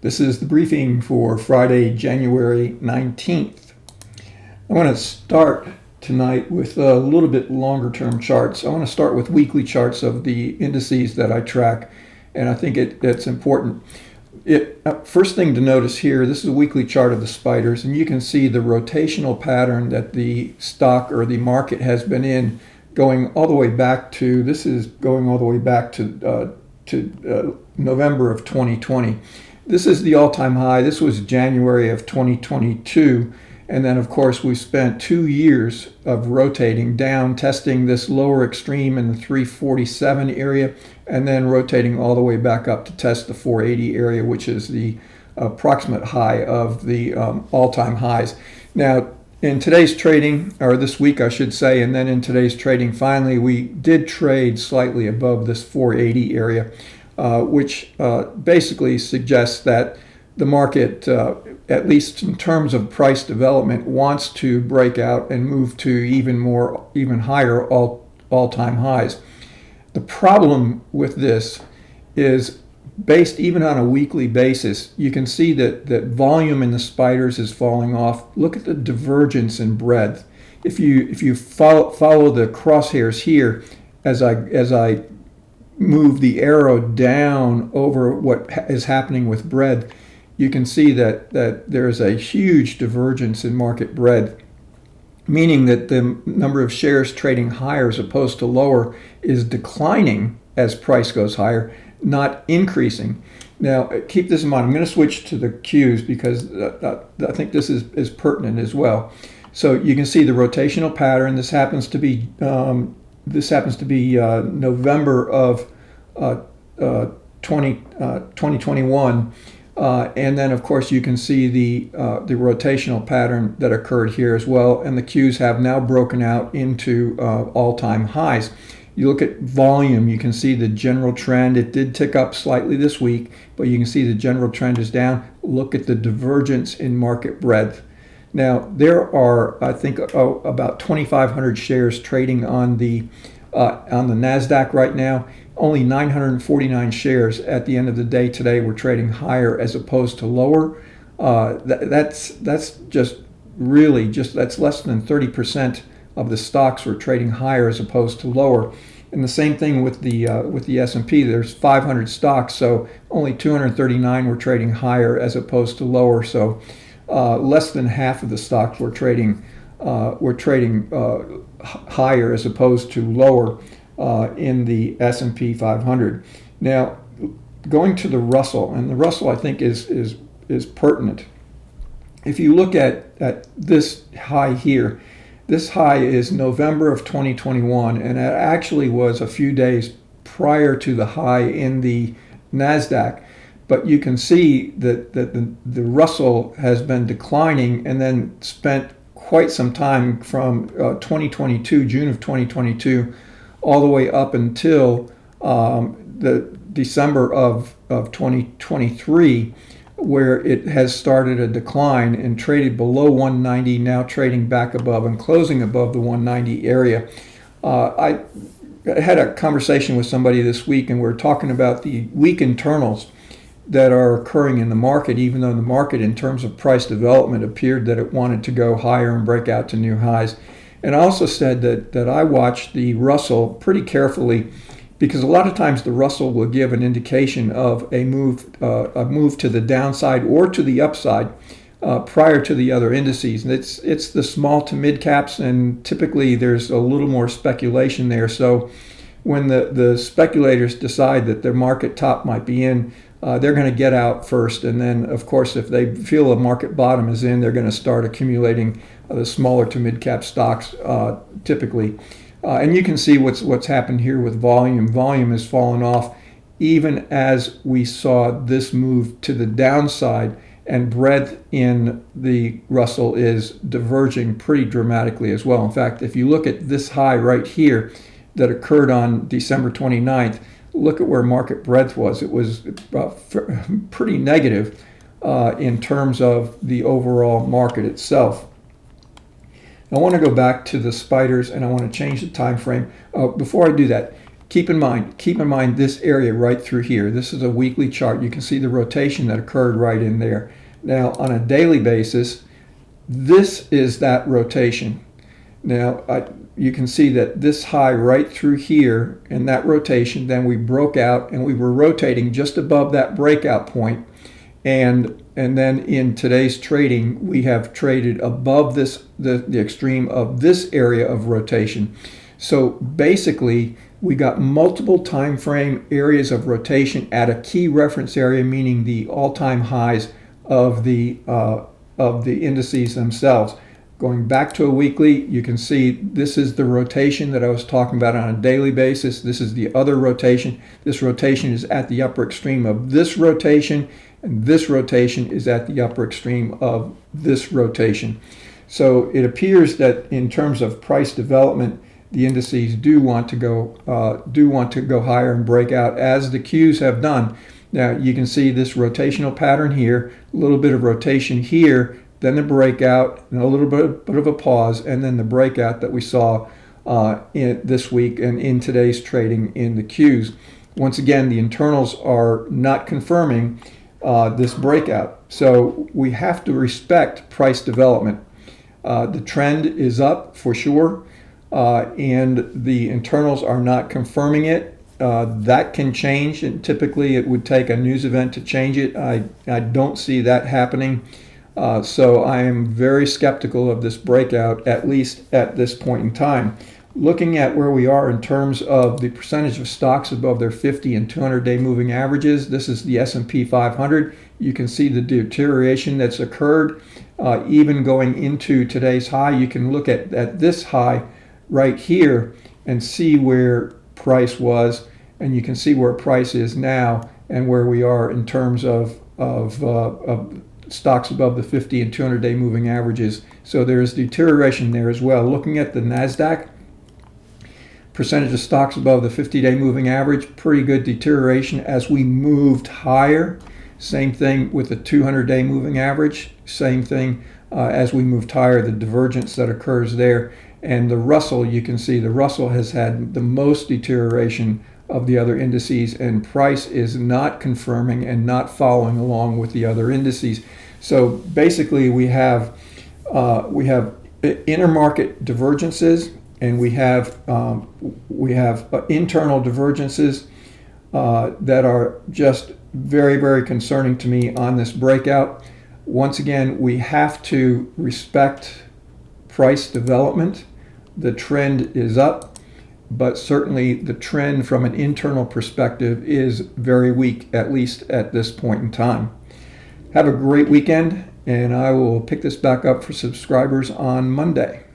This is the briefing for Friday, January 19th. I want to start tonight with a little bit longer term charts. I want to start with weekly charts of the indices that I track, and I think it's important. First thing to notice here, this is a weekly chart of the spiders, and you can see the rotational pattern that the stock or the market has been in, going all the way back to, this is going all the way back to November of 2020. This is the all-time high. This was January of 2022. And then, of course, we spent 2 years of rotating down, testing this lower extreme in the 347 area, and then rotating all the way back up to test the 480 area, which is the approximate high of the all-time highs. Now, in today's trading, or this week I should say, and then in today's trading, finally, we did trade slightly above this 480 area, which basically suggests that the market, at least in terms of price development, wants to break out and move to even higher all-time highs. The problem with this is, based even on a weekly basis, you can see that volume in the spiders is falling off. Look at the divergence in breadth. If you follow the crosshairs here, as I move the arrow down over what is happening with breadth, you can see that there is a huge divergence in market breadth, meaning that the number of shares trading higher as opposed to lower is declining as price goes higher, not increasing. Now, keep this in mind. I'm going to switch to the Qs because I think this is pertinent as well. So you can see the rotational pattern. This happens to be November of 2021. And then, of course, you can see the rotational pattern that occurred here as well. And the Qs have now broken out into all-time highs. You look at volume, you can see the general trend. It did tick up slightly this week, but you can see the general trend is down. Look at the divergence in market breadth. Now, there are, I think, about 2,500 shares trading on the NASDAQ right now. Only 949 shares at the end of the day today were trading higher as opposed to lower. That's just that's less than 30% of the stocks were trading higher as opposed to lower. And the same thing with the S&P. There's 500 stocks, so only 239 were trading higher as opposed to lower. So less than half of the stocks were trading higher as opposed to lower in the S&P 500. Now, going to the Russell, and the Russell I think is pertinent. If you look at this high here, this high is November of 2021, and it actually was a few days prior to the high in the NASDAQ. But you can see that the Russell has been declining and then spent quite some time from 2022, June of 2022, all the way up until the December of 2023, where it has started a decline and traded below 190, now trading back above and closing above the 190 area. I had a conversation with somebody this week, and we're talking about the weak internals that are occurring in the market, even though the market, in terms of price development, appeared that it wanted to go higher and break out to new highs. And I also said that I watched the Russell pretty carefully, because a lot of times the Russell will give an indication of a move to the downside or to the upside prior to the other indices. And it's the small to mid caps, and typically there's a little more speculation there. So when the speculators decide that their market top might be in, they're going to get out first, and then, of course, if they feel a market bottom is in, they're going to start accumulating the smaller to mid-cap stocks typically. And you can see what's happened here with volume. Volume has fallen off even as we saw this move to the downside, and breadth in the Russell is diverging pretty dramatically as well. In fact, if you look at this high right here that occurred on December 29th, look at where market breadth was. It was pretty negative in terms of the overall market itself. I want to go back to the spiders, and I want to change the time frame. Before I do that, keep in mind this area right through here. This is a weekly chart. You can see the rotation that occurred right in there. Now, on a daily basis, this is that rotation. Now, you can see that this high right through here and that rotation, then we broke out and we were rotating just above that breakout point. And then in today's trading, we have traded above this, the extreme of this area of rotation. So basically, we got multiple time frame areas of rotation at a key reference area, meaning the all-time highs of the indices themselves. Going back to a weekly, you can see this is the rotation that I was talking about on a daily basis. This is the other rotation. This rotation is at the upper extreme of this rotation, and this rotation is at the upper extreme of this rotation. So it appears that in terms of price development, the indices do want to go higher and break out, as the Qs have done. Now you can see this rotational pattern here, a little bit of rotation here, then the breakout, and a little bit of a pause, and then the breakout that we saw this week and in today's trading in the Qs. Once again, the internals are not confirming this breakout. So we have to respect price development. The trend is up for sure, and the internals are not confirming it. That can change, and typically it would take a news event to change it. I don't see that happening. So I am very skeptical of this breakout, at least at this point in time. Looking at where we are in terms of the percentage of stocks above their 50 and 200-day moving averages, this is the S&P 500. You can see the deterioration that's occurred even going into today's high. You can look at this high right here and see where price was, and you can see where price is now and where we are in terms of stocks above the 50 and 200-day moving averages. So there's deterioration there as well. Looking at the NASDAQ, percentage of stocks above the 50-day moving average, pretty good deterioration as we moved higher. Same thing with the 200-day moving average. Same thing as we moved higher, the divergence that occurs there. And the Russell, you can see the Russell has had the most deterioration of the other indices, and price is not confirming and not following along with the other indices. So basically we have intermarket divergences, and we have internal divergences that are just very, very concerning to me on this breakout. Once again, we have to respect price development. The trend is up, but certainly the trend from an internal perspective is very weak, at least at this point in time. Have a great weekend, and I will pick this back up for subscribers on Monday.